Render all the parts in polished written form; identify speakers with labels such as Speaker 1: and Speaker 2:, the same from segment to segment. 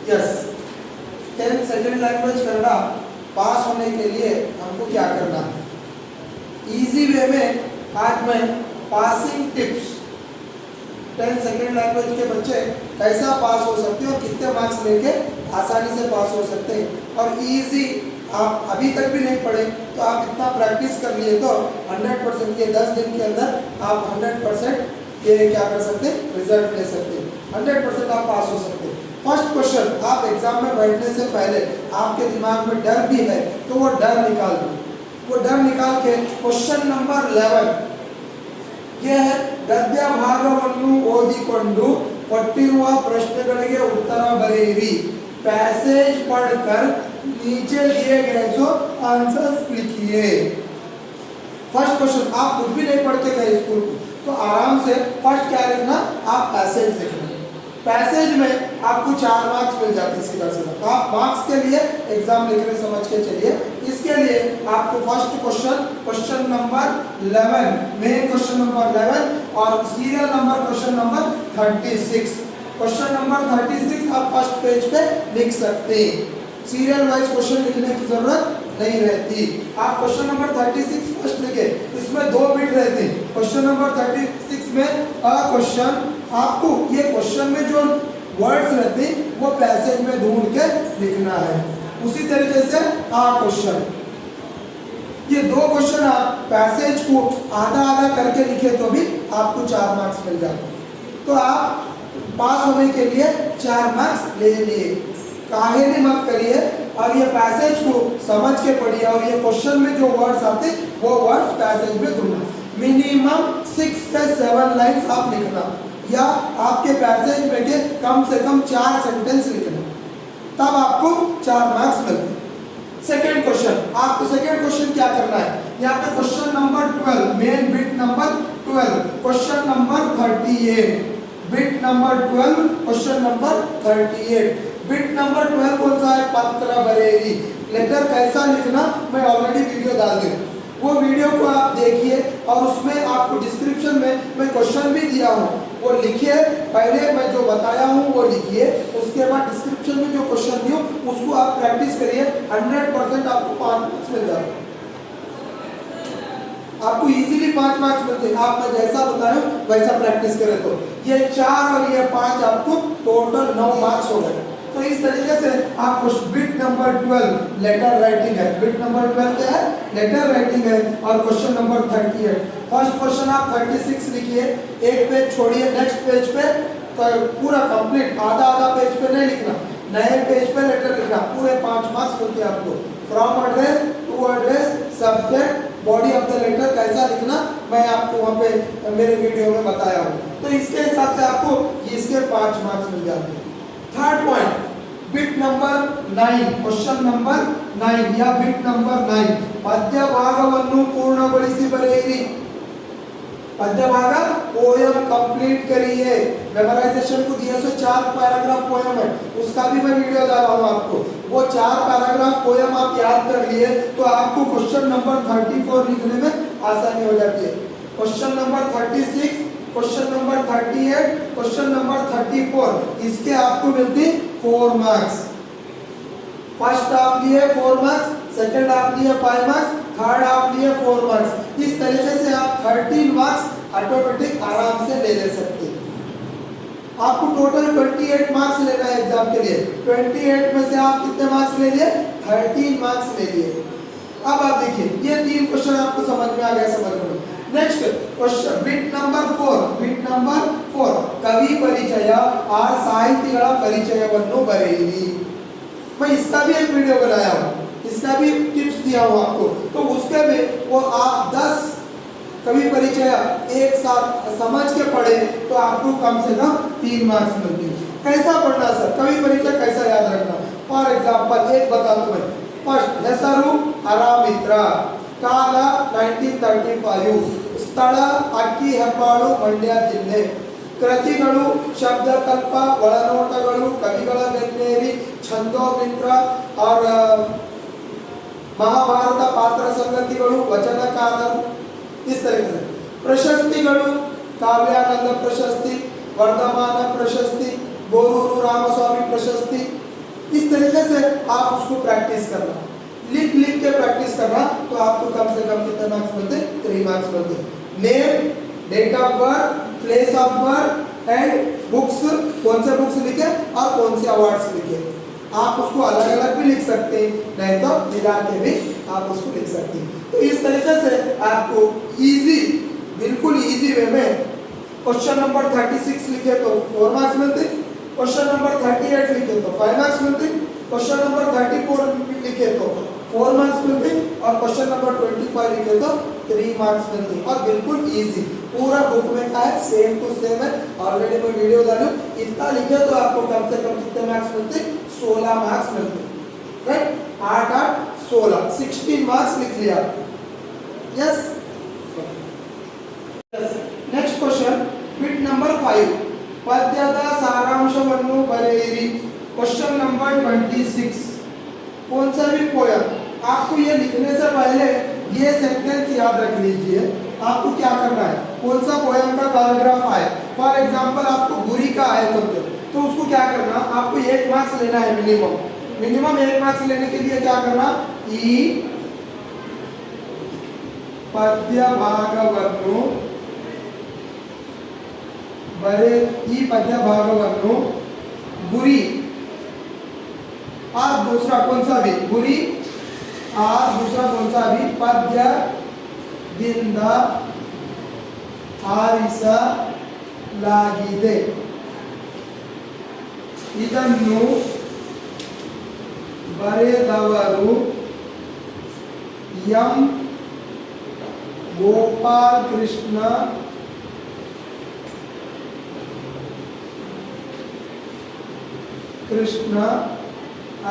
Speaker 1: Yes, 10 second language Kannada पास होने के लिए हमको क्या करना है? इजी वे में आज मैं पासिंग टिप्स 10 सेकेंड लैंग्वेज के बच्चे कैसा पास हो सकते हैं और कितने मार्क्स लेके आसानी से पास हो सकते हैं। और इजी आप अभी तक भी नहीं पढ़े तो आप इतना प्रैक्टिस कर लिए तो 100% ये 10 दिन के अंदर आप 100% ये क्या कर सकते हैं, रिजल्ट ले सकते हैं, 100% आप पास हो सकते हैं। फर्स्ट क्वेश्चन, आप एग्जाम में बैठने से पहले आपके दिमाग में डर भी है तो वो डर निकाल दो। वो डर निकाल के क्वेश्चन नंबर 11 ये है, ಗದ್ಯ ಭಾಗವನ್ನು ಓದಿಕೊಂಡು ಕೊಟ್ಟಿರುವ ಪ್ರಶ್ನೆಗಳಿಗೆ ಉತ್ತರ ಬರೆಯಿರಿ। पैसेज पढ़कर नीचे दिए गए सो आंसर्स लिखिए। फर्स्ट क्वेश्चन, आप कुछ भी नहीं पढ़ के गए स्कूल तो आराम से फर्स्ट क्या लिखना, आप पैसेज लिखना। पैसेज में आपको 4 मार्क्स मिल जाते हैं सीधा सीधा। आप मार्क्स के लिए एग्जाम लिख रहे समझ के चलिए। इसके लिए आपको first question number 11, main question number 11 और serial number question number 36। Question number 36 आप फर्स्ट पेज पे लिख सकते हैं। सीरियल वाइज क्वेश्चन लिखने की जरूरत नहीं रहती। आप क्वेश्चन नंबर 36 फर्स्ट लिखे, इसमें 2 बिट रहते हैं। क्वेश्चन नंबर 36 में अ क्वेश्चन, आपको ये क्वेश्चन में जो वर्ड्स रहते हैं वो पैसेज में ढूंढ के लिखना है। उसी तरीके से आ क्वेश्चन, ये 2 क्वेश्चन आप पैसेज को आधा आधा करके लिखे तो भी आपको 4 मार्क्स मिल जाते हैं। तो आप पास होने के लिए 4 मार्क्स ले लिए। काहेली मत करिए और ये पैसेज को समझ के पढ़िए और ये क्वेश्चन में जो वर्ड्स आते वो वर्ड्स पैसेज में ढूंढना। मिनिमम 6 से 7 लाइन्स आप लिखना या आपके पैसेज में के कम से कम 4 सेंटेंस लिखना, तब आपको 4 मार्क्स मिलते हैं। सेकेंड क्वेश्चन, आपको सेकेंड क्वेश्चन क्या करना है, यहाँ पे question number 12, main bit number 12, question number 38, bit number 12, question number 38। Bit number 12 कौन सा है, पत्र बरेली। लेटर कैसा लिखना मैं ऑलरेडी वीडियो डाल दूँ, वो वीडियो को आप देखिए और उसमें आपको डिस्क्रिप्शन में मैं क्वेश्चन भी दिया हूँ, वो लिखिए। पहले मैं जो बताया हूँ वो लिखिए, उसके बाद डिस्क्रिप्शन में जो क्वेश्चन दिया उसको आप प्रैक्टिस करिए। 100% आपको 5 मार्क्स मिल जाएगा। आपको इजीली 5 मार्क्स मिलते हैं। आप मैं जैसा बताया वैसा प्रैक्टिस करें तो ये 4 और ये 5 आपको टोटल 9 मार्क्स हो गए। तो इस तरीके से आपको बिट नंबर 12 लेटर राइटिंग है, बिट नंबर 12 क्या है, लेटर राइटिंग है। और क्वेश्चन नंबर 38, फर्स्ट क्वेश्चन आप 36 लिखिए, एक पेज छोड़िए, नेक्स्ट पेज पे तो पूरा कंप्लीट आधा आधा पेज पे नहीं लिखना, नए पेज पे लेटर लिखना। पूरे 5 मार्क्स मिलते हैं आपको। From address to address, subject, body of the letter कैसा लिखना मैं आपको वहाँ पे मेरे वीडियो में बताया हूँ। तो इसके हिसाब से आपको इसके 5 मार्क्स मिल जाते हैं। Third point, bit number 9, question number 9 या बिट नंबर 9, पद्य भागವನ್ನು पूर्णಗೊಳಿಸಿ बरेइरी। पद्य भाग पोयम कंप्लीट करिए। मेमोराइजेशन को दिए सो 4 पैराग्राफ पोयम है, उसका भी मैं वीडियो डाला हूँ आपको। वो 4 पैराग्राफ पोयम आप याद कर लिए तो आपको क्वेश्चन नंबर 34 लिखने में आसानी हो जाती है। Question number 36, question number 38, question number 34, इसके आपको मिलती 4 मार्क्स। फर्स्ट आप लिए 4 मार्क्स, सेकंड आप लिए 5 मार्क्स, थर्ड आप लिए 4 मार्क्स। इस तरीके से आप 13 मार्क्स ऑटोमेटिक आराम से ले सकते हैं। आपको टोटल 28 मार्क्स लेना है एग्जाम के लिए। 28 में से आप कितने मार्क्स ले लिए, 13 मार्क्स ले लिए। अब आप देखिए ये 3 क्वेश्चन आपको समझ में आ गया, समझ में। Next question, bit number 4, bit number 4, कवि परिचय और साहित्यಗಳ ಪರಿಚಯವನ್ನು ಬರೆಯಿರಿ। मैं इसका भी एक वीडियो बनाया हूँ, इसका भी टिप्स दिया हूँ आपको। तो उसके में वो आप 10 कवि परिचय एक साथ समझ के पढ़े तो आपको कम से कम 3 मार्क्स मिलते हैं। कैसा पढ़ना सर, कवि परिचय कैसा याद रखना? फॉर एग्जाम्पल एक बता दूं मैं। फर्स्ट, ಹೆಸರು ಹರಾಮಿತ್ರ, ಕಾಲ 1935, ಸ್ಥಳ ಅಕ್ಕಿ ಹೆಬ್ಬಾಳು ಮಂಡ್ಯ ಜಿಲ್ಲೆ, ಕೃತಿಗಳು ಶಬ್ದಕಲ್ಪ, ಒಳನೋಟಗಳು, ಕವಿಗಳ ಬೆನ್ನೇರಿ, ಛಂದೋಮಿತ್ರ और महाभारत पात्र संगतिಗಳು, वचनकारರು, इस तरीके से। प्रशस्तिಗಳು काव्यानंद प्रशस्ति, वर्धमान प्रशस्ति, बोरूरु रामस्वामी प्रशस्ति, इस तरीके से आप उसको प्रैक्टिस करना, लिख लिख के प्रैक्टिस करना, तो आपको कम से कम कितने मार्क्स मिलते? 3 मार्क्स मिलते। Name, date of birth, place of birth and books, कौन से बुक्स लिखे और कौन से अवार्ड्स लिखे। आप उसको अलग अलग भी लिख सकते हैं, नहीं तो मिला के भी आप उसको लिख सकते हैं। तो इस तरीके से आपको इजी, बिल्कुल इजी वे में क्वेश्चन नंबर 36 लिखे तो 4 मार्क्स मिलते, क्वेश्चन नंबर 38 लिखे तो 5 मार्क्स मिलते, क्वेश्चन नंबर 34 लिखे तो 4 मार्क्स मिलते और क्वेश्चन नंबर 25 लिखे तो 3 मार्क्स मिलते। और बिल्कुल इजी, पूरा बुक में का है, सेम टू सेम है। ऑलरेडी मैं वीडियो डालूं, इतना लिखे तो आपको कम से कम कितने मार्क्स मिलते? 16 मार्क्स मिलते, राइट? 8 8 16, 16 मार्क्स लिख लिया। Yes, next question, bit number 5, पद्यದ सारांशವನ್ನು बरेरी। क्वेश्चन नंबर 26, कौन सा भी पोयम, आपको ये लिखने से पहले ये सेंटेंस याद रख लीजिए। आपको क्या करना है, कौन सा पोयम का पैराग्राफ आए, फॉर एग्जांपल आपको बुरी का आए तो उसको क्या करना, आपको 1 मार्क्स लेना है मिनिमम 1 मार्क्स लेने के लिए क्या करना, ई पद्य भागವನ್ನು बरे, ಈ पद्य भागವನ್ನು बुरी, और दूसरा कौन सा भी बुरी, और दूसरा कौन सा भी ಪದ್ಯದಿಂದ ಆರಿಸಲಾಗಿದೆ, ಇದನ್ನು ಬರೆದವರು ಎಂ गोपाल कृष्ण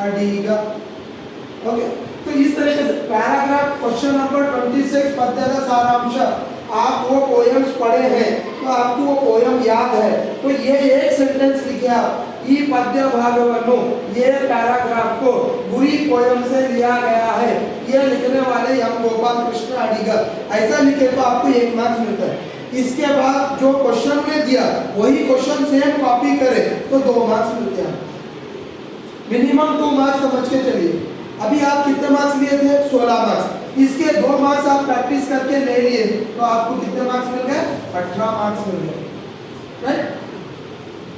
Speaker 1: अडिगा। ओके, तो इस तरीके से पैराग्राफ क्वेश्चन नंबर 26 पद्य का सारांश, आप वो पोएम्स पढ़े हैं तो आपको वो पोएम याद है, तो ये एक सेंटेंस लिखे आप, ई पद्य भागವನ್ನು, ये पैराग्राफ को बुरी पोएम से लिया गया है, ये लिखने वाले एम गोपाल कृष्ण अडिगा, ऐसा लिखे तो आपको 1 मार्क्स मिलता है। इसके बाद जो क्वेश्चन में दिया वही क्वेश्चन सेम कॉपी करे तो 2 मार्क्स मिलते हैं। मिनिमम 2 मार्क्स समझ के चलिए। अभी आप कितने मार्क्स लिए थे? 16 मार्क्स। इसके 2 मार्क्स आप प्रैक्टिस करके ले लिए तो आपको कितने मार्क्स मिल गए? 18 मार्क्स मिल गए, राइट?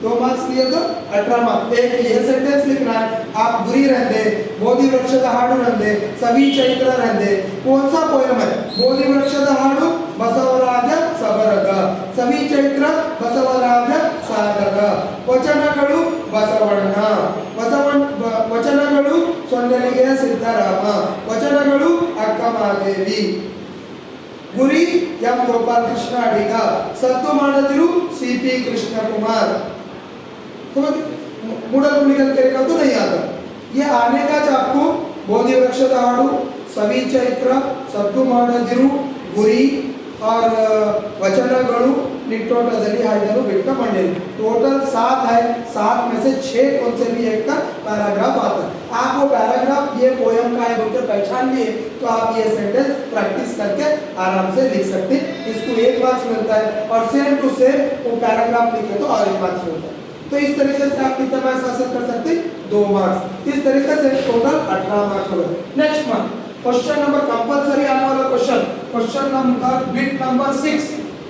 Speaker 1: 2 मार्क्स लिए तो 18 मार्क्स। एक ये सेंटेंस लिखना है, आप बुरी रहते, ಬೋಧಿ ವೃಕ್ಷದ ಹಾಡು रहते, सभी चैत्र रहते, कौन सा पोएम है? ಬೋಧಿ ವೃಕ್ಷದ ಹಾಡು ಬಸವರಾಜ ಸಬರಗ, सभी चैत्र ಬಸವರಾಜ ಸಾಧಕ, ವಚನಗಳು ಬಸವಣ್ಣ, ವಚನಗಳು ಸೊಂಡಲಿಗೆ ಸಿದ್ದರಾಮ, ವಚನಗಳು ಅಕ್ಕ ಮಹಾದೇವಿ, ಗುರಿ ಎಂ ಗೋಪಾಲ್ ಕೃಷ್ಣ ಅಡಿಗ, ಸದ್ದು ಮಾಡಿದ್ರು ಸಿ.ಪಿ. कृष्णकुमार। तो मूडल पुलिकल करेगा तो नहीं आता, ये आने का आपको ಬೋಧಿ ವೃಕ್ಷದ ಹಾಡು, सभी चैत्र, सದ್ದು ಮಾಡಿದ್ರು, गुरी और वचनಗಳು, निट्टोटದಲ್ಲಿ हाइडಲು बिट्ट मंडल, टोटल 7 है, 7 में से 6 कौन से भी एक का पैराग्राफ आता है। आप वो पैराग्राफ ये पोएम का है बोल के पहचान लिए तो आप ये सेंटेंस प्रैक्टिस करके आराम से लिख सकते हैं, इसको 1 मार्क्स मिलता है। और सेम टू सेम वो पैराग्राफ लिखे तो और 1 मार्क्स मिलता है। तो इस तरीके से आप कितने मार्क्स हासिल कर सकते हैं? 2 मार्क्स। इस तरीके से टोटल 18 मार्क्स हो गए। Next one, question number compulsory आने वाला question, question number bit number 6,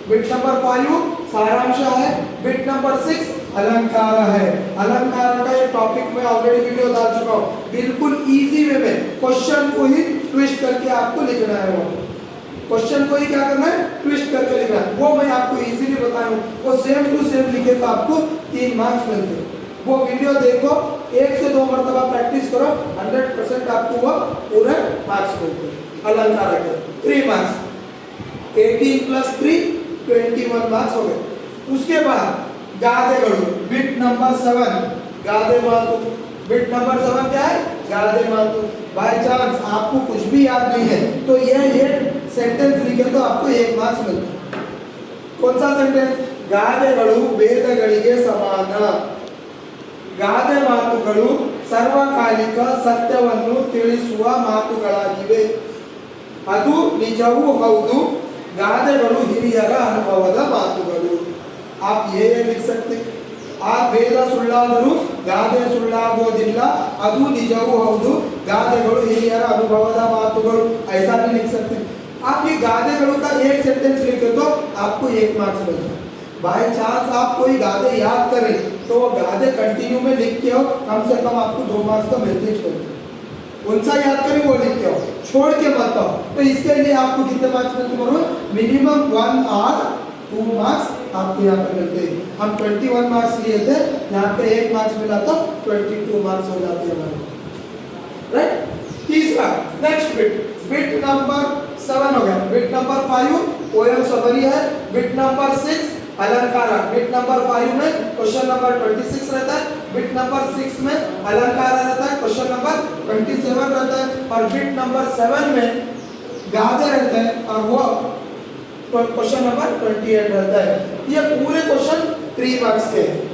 Speaker 1: bit number 5 सारांश है, बिट नंबर 6 अलंकार है। अलंकार का ये टॉपिक मैं ऑलरेडी वीडियो डाल चुका हूँ, बिल्कुल इजी वे में क्वेश्चन को ही ट्विस्ट करके आपको लिखना है। वो क्वेश्चन को ही क्या करना है? ट्विस्ट करके लिखना है। वो मैं आपको इजीली बताया हूँ, वो सेम टू सेम लिखे तो आपको 3 मार्क्स मिलते हैं। वो वीडियो देखो, 1 से 2 मरतबा प्रैक्टिस करो, 100% आपको वो पूरे मार्क्स मिलते हैं। अलंकार के 3 मार्क्स, 18 + 3 21 मार्क्स हो गए। उसके बाद गादेगळु, बिट नंबर 7 गादे मातु, बिट नंबर 7 क्या है? गादे मातु। बाय चांस आपको कुछ भी याद नहीं है तो ये सेंटेंस लिखे तो आपको 1 मार्क्स मिलता है। कौन सा सेंटेंस? गादेगळु ವೇದಗಳಿಗೆ ಸಮಾನ, ಗಾದೆ ಮಾತುಗಳು ಸರ್ವಕಾಲಿಕ ಸತ್ಯವನ್ನು ತಿಳಿಸುವ ಮಾತುಗಳಾಗಿವೆ, ಅದು ನಿಜವೂ ಹೌದು, ಗಾದೆಗಳು ಹಿರಿಯರ ಅನುಭವದ ಮಾತುಗಳು। आप ये लिख सकते, आप ವೇದ ಸುಳ್ಳಾದರೂ ಗಾದೆ ಸುಳ್ಳಾಗೋದಿಲ್ಲ ಅದು ನಿಜವೂ ಹೌದು ಗಾದೆಗಳು ಹಿರಿಯರ ಅನುಭವದ ಮಾತುಗಳು ऐसा भी लिख सकते हैं आप ये गादेಗಳು का एक सेंटेंस लिखे तो आपको 1 मार्क्स मिलता है बाय चांस आप कोई गादे याद करें तो वो गादे कंटिन्यू में लिख के हो कम से कम आपको 2 मार्क्स तो मिलते ही मिलते कौन सा याद करें वो लिख के हो छोड़ के मत आओ तो इसके लिए आपको कितने मार्क्स मिलते हैं मिनिमम 1 और 2 मार्क्स आपको यहाँ पे मिलते हैं हम 21 मार्क्स लिए थे यहाँ पे 1 मार्क्स मिला तो 22 मार्क्स हो जाते हैं हमारे राइट तीसरा नेक्स्ट बिट नंबर 7 हो गया बिट नंबर 5 पोएम समरी है बिट नंबर 6 अलंकार बिट नंबर 5 में क्वेश्चन नंबर 26 रहता है बिट नंबर 6 में अलंकार रहता है क्वेश्चन नंबर 27 रहता है और बिट नंबर 7 में गादे रहता है और वो क्वेश्चन नंबर 28 रहता है ये पूरे क्वेश्चन 3 मार्क्स के हैं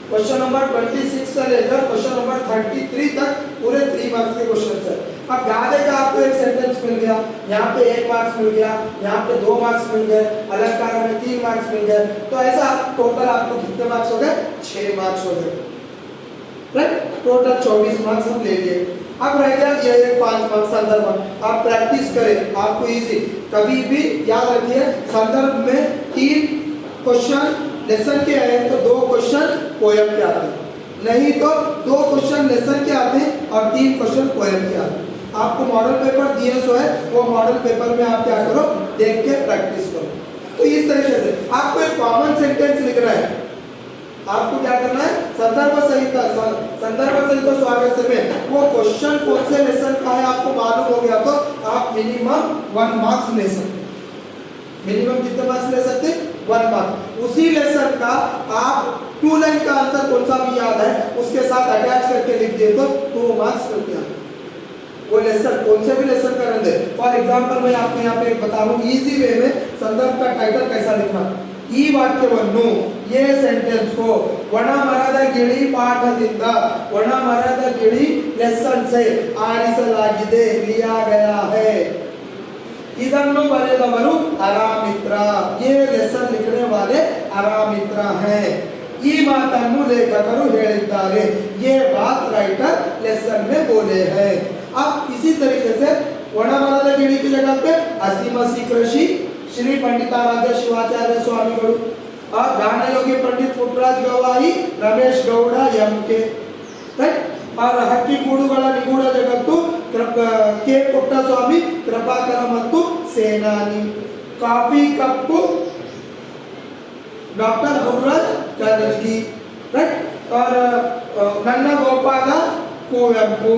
Speaker 1: क्वेश्चन नंबर 26 से लेकर क्वेश्चन नंबर 33 तक पूरे 3 मार्क्स के क्वेश्चन है अब गादे का आपको एक सेंटेंस मिल गया यहाँ पे 1 मार्क्स मिल गया यहाँ पे 2 मार्क्स मिल गए अलंकार में 3 मार्क्स मिल गए तो ऐसा टोटल आपको कितने मार्क्स हो गए 6 मार्क्स हो गए राइट टोटल 24 मार्क्स हम ले लिए अब रह गया ये 5 मार्क्स संदर्भ आप प्रैक्टिस करें आपको इजी कभी भी याद रखिए संदर्भ में 3 क्वेश्चन लेसन के आए तो 2 क्वेश्चन पोएम के आते हैं नहीं तो 2 क्वेश्चन लेसन के आते हैं और 3 क्वेश्चन पोएम के आते हैं आपको मॉडल पेपर दिया सो है वो मॉडल पेपर में आप क्या करो देख के प्रैक्टिस करो तो इस तरीके से आपको एक कॉमन सेंटेंस लिखना है आपको क्या करना है संदर्भ सहित स्वागत से में वो क्वेश्चन कौन से लेसन का है आपको मालूम हो गया तो आप मिनिमम 1 मार्क्स ले सकते मिनिमम कितने मार्क्स ले सकते 1 मार्क्स उसी लेसन का आप 2 लाइन का आंसर कौन सा भी याद है उसके साथ अटैच करके लिख दिए तो 2 मार्क्स मिलते हैं वो लेसन कौन से भी लेसन का रहते फॉर एग्जांपल मैं आपको यहाँ पे बता रहा हूँ इजी वे में संदर्भ का टाइटल कैसा लिखना ಈ ವಾಕ್ಯವನ್ನು ये सेंटेंस को ಒಣ ಮರದ ಗಿಳಿ ಪಾಠದಿಂದ ಒಣ ಮರದ ಗಿಳಿ ಲೆಸನ್ से ಆರಿಸಲಾಗಿದೆ लिया गया है ಇದನ್ನು ಬರೆದವರು ಅರಾಮಿತ್ರ ये लेसन लिखने वाले ಅರಾಮಿತ್ರ हैं ಈ ಮಾತನ್ನು ಲೇಖಕರು ಹೇಳಿದ್ದಾರೆ ये बात राइटर लेसन में बोले हैं अब इसी तरीके से ಒಣ ಮರದ ಗಿಳಿ की जगह पे हसी मसी कृषि श्री पंडिताराध्य शिवाचार्य स्वामीಗಳು ಜ್ಞಾನಯೋಗಿ पंडित ಪುಟ್ಟರಾಜ ಗವಾಯಿ ರಮೇಶ್ ಗೌಡ ಎಂಕೆ ರೈಟ್ और ಹಕ್ಕಿ ಕೂಡುಗಳ ನಿಗೂಢ ಜಗತ್ತು ಕೆ ಪುಟ್ಟಸ್ವಾಮಿ ಕೃಪಾಕರ ಮತ್ತು Senani coffee cup doctor Gururaj Kanajagi right और नन्ना गोपाल कुवेंपु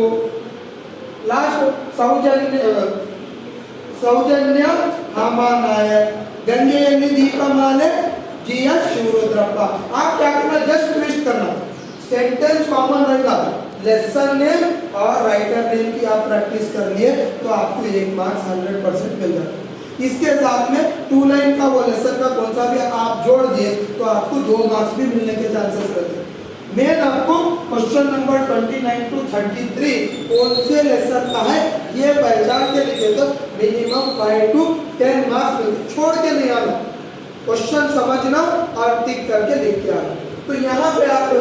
Speaker 1: लास्ट सौजन्य हामानायक गंगेयन्नी दीपमाले जी.एस. शिवरुद्रप्पा आप क्या करना जस्ट ट्विस्ट करना सेंटेंस कॉमन रहेगा लेसन नेम और राइटर नेम की आप प्रैक्टिस कर लिए तो आपको 1 मार्क्स 100% मिल जाएगा इसके साथ में 2 लाइन का वो लेसन का कौन सा भी आप जोड़ दिए तो आपको 2 मार्क्स भी मिलने के चांसेस रहते हैं मेन आपको क्वेश्चन नंबर 29 to 33 कौन से लेसन का है ये पहचान के लिखे तो मिनिमम 5 to 10 मार्क्स मिलते छोड़ के नहीं आना क्वेश्चन समझना और टिक करके लिख के आना तो यहाँ पे आप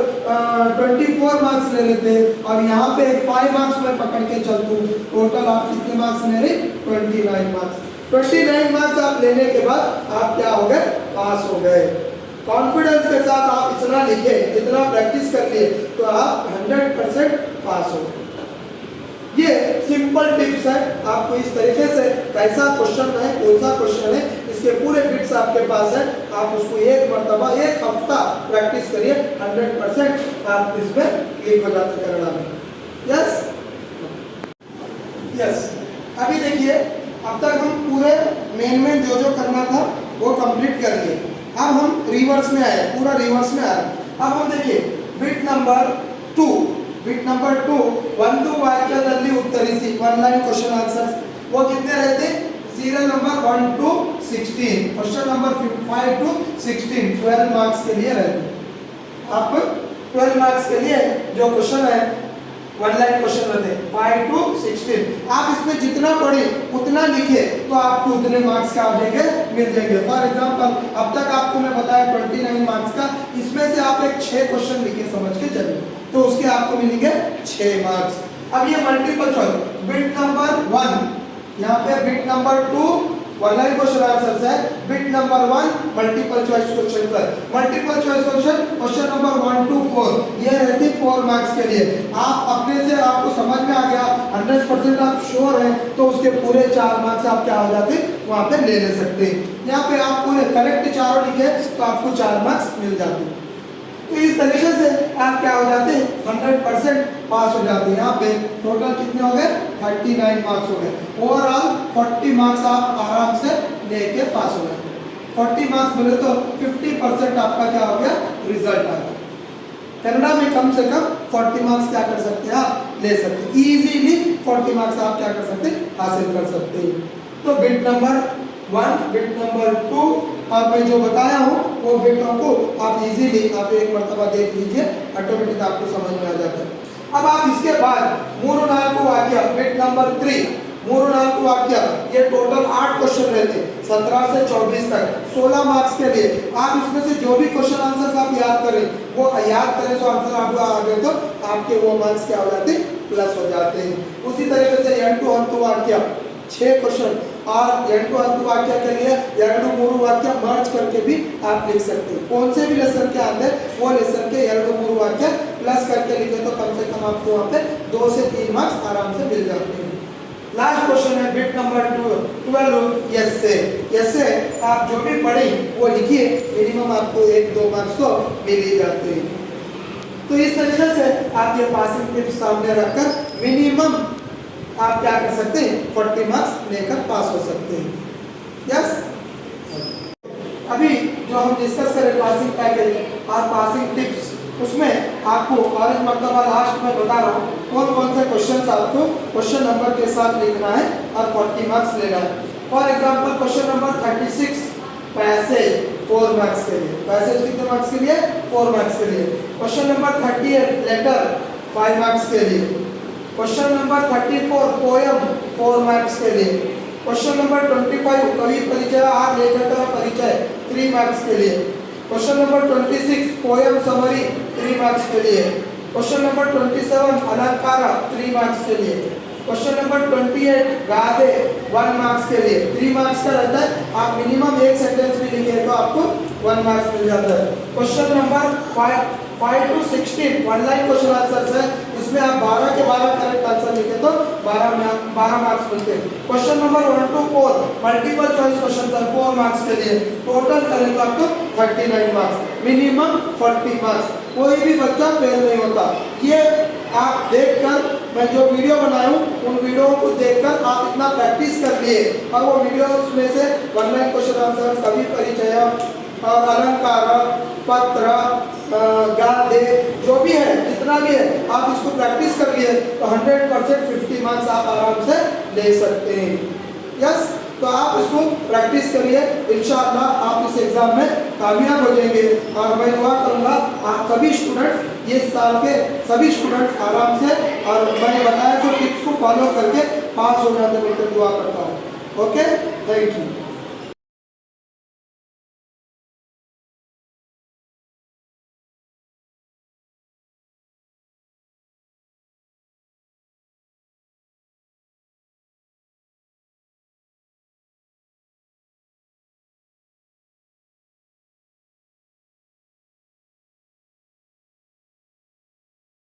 Speaker 1: 24 मार्क्स ले लेते हैं और यहाँ पे 5 मार्क्स में पकड़ के चलता हूँ टोटल आप कितने मार्क्स ले रहे 29 मार्क्स 29 मार्क्स आप लेने के बाद आप क्या हो गए पास हो गए कॉन्फिडेंस के साथ आप इतना लिखे इतना प्रैक्टिस कर लिए तो आप 100% पास हो गए ये सिंपल टिप्स है आपको इस तरीके से कैसा क्वेश्चन है कौन सा क्वेश्चन है इसके पूरे बिट्स आपके पास है आप उसको एक मर्तबा 1 हफ्ता प्रैक्टिस करिए 100% आप इसमें क्लिक हो जाते कन्नड़ा में यस यस अभी देखिए अब तक हम पूरे मेन जो करना था वो कंप्लीट कर लिए अब हम रिवर्स में आए पूरा रिवर्स में आए अब हम देखिए बिट नंबर 2 ಒಂದು ವಾಕ್ಯದಲ್ಲಿ ಉತ್ತರಿಸಿ 1 लाइन क्वेश्चन आंसर वो कितने रहते serial number 1 to 16 question number 5 to 16 12 marks के लिए रहते आप 12 मार्क्स के लिए जो क्वेश्चन है 1 लाइन क्वेश्चन रहते 5 to 16 आप इसमें जितना पढ़े उतना लिखे तो आपको उतने मार्क्स का आ जाएंगे मिल जाएंगे फॉर एग्जांपल अब तक आपको मैं बताया 29 मार्क्स का इसमें से आप एक 6 क्वेश्चन लिखे समझ के चलिए तो उसके आपको मिलेंगे 6 मार्क्स। अब ये मल्टीपल चॉइस बिट नंबर 1, यहाँ पे bit number 2 one line question answer है, bit number 1 multiple choice question पर। Multiple choice question number 1 to 4 ये रहती 4 मार्क्स के लिए। आप अपने से आपको समझ में आ गया, 100% आप श्योर हैं, तो उसके पूरे 4 मार्क्स आप क्या हो जाते वहां पे ले सकते हैं। यहाँ पे आप पूरे करेक्ट चारों लिखे तो आपको 4 मार्क्स मिल जाते। तो इस तरीके से आप क्या हो जाते हैं 100% पास हो जाते हैं। यहाँ पे टोटल कितने हो गए 39 मार्क्स हो गए। ओवरऑल 40 मार्क्स आप आराम से लेके पास हो गए। 40 मार्क्स मिले तो 50% आपका क्या हो गया रिजल्ट आ गया। कनाडा में कम से कम 40 मार्क्स क्या कर सकते हैं आप ले सकते हैं। इजीली 40 मार्क्स आप क्या कर सकते हैं हासिल कर सकते हैं। तो बिट नंबर 1 बिट नंबर 2 और मैं जो बताया हूँ वो बिटों को आप इजीली आप एक मर्तबा देख लीजिए, ऑटोमेटिक आपको समझ में आ जाता है। अब आप इसके बाद मूರು ನಾಲ್ಕು वाक्य बिट नंबर 3 मूರು ನಾಲ್ಕು वाक्य ये टोटल 8 क्वेश्चन रहते हैं 17 से 24 तक 16 मार्क्स के लिए। आप इसमें से जो भी क्वेश्चन आंसर आप याद करें वो याद करें तो आंसर आपको आ गए तो आपके वो मार्क्स क्या हो जाते प्लस हो जाते हैं। उसी तरीके से ಎಂಟು ಹತ್ತು वाक्य 6 क्वेश्चन और ಎಂಟು ಹತ್ತು वाक्य के लिए ಎರಡು ಮೂರು वाक्य मर्ज करके भी आप लिख सकते हैं। कौन से भी लेसन के अंदर वो लेसन के ಎರಡು ಮೂರು वाक्य प्लस करके लिखे तो कम से कम आपको वहाँ पे 2 से 3 मार्क्स आराम से मिल जाते हैं। लास्ट क्वेश्चन है बिट नंबर 12 ऐसे आप जो भी पढ़े वो लिखिए, मिनिमम आपको 1-2 मार्क्स तो मिल ही जाते हैं। तो इस तरीके से आप ये पासिंग टिप्स सामने रखकर मिनिमम आप क्या कर सकते हैं 40 मार्क्स लेकर पास हो सकते हैं। यस, अभी जो हम डिस्कस करें पासिंग पैकेज और पासिंग टिप्स, उसमें आपको और एक मरतबा लास्ट में बता रहा हूँ कौन कौन से क्वेश्चन आपको क्वेश्चन नंबर के साथ लिखना है और 40 मार्क्स लेना है। For example question number 36 passage 4 marks के लिए। पैसेज कितने मार्क्स के लिए 4 मार्क्स के लिए। क्वेश्चन नंबर 38 लेटर 5 मार्क्स के लिए। क्वेश्चन नंबर 34 पोयम 4 मार्क्स के लिए। क्वेश्चन नंबर 25 कवि परिचय और लेखक का परिचय 3 मार्क्स के लिए। Question number 26 poem summary 3 marks के लिए। क्वेश्चन नंबर 27 अलंकार 3 मार्क्स के लिए। क्वेश्चन नंबर 28 गादे 1 मार्क्स के लिए। 3 मार्क्स का रहता है, आप मिनिमम एक सेंटेंस भी लिखे तो आपको 1 मार्क्स मिल जाता है। Question number 5 to 16 one line question answer है, इसमें आप 12 के 12 करेक्ट आंसर लिखे तो 12 मार्क्स मिलते हैं। Question number 1 to 4 multiple choice question है 4 मार्क्स के लिए। टोटल करें तो आपको 39 मार्क्स, मिनिमम 40 मार्क्स। कोई भी बच्चा फेल नहीं होता। ये आप देखकर मैं जो वीडियो बनाया हूँ उन वीडियो को देखकर आप इतना प्रैक्टिस कर लिए और वो वीडियो में से वन लाइन क्वेश्चन आंसर कवि परिचय और अलंकार पत्र गादे जो भी है जितना भी है आप इसको प्रैक्टिस कर लिए तो 100% 50 मार्क्स आप आराम से ले सकते हैं। यस, तो आप इसको प्रैक्टिस करिए, इंशाअल्लाह आप इस एग्जाम में कामयाब हो जाएंगे। और मैं दुआ करूँगा आप सभी स्टूडेंट्स ये साल के सभी स्टूडेंट्स आराम से और मैंने बताया जो टिप्स को फॉलो करके पास हो जाते हैं, दुआ करता हूँ। Okay, thank you.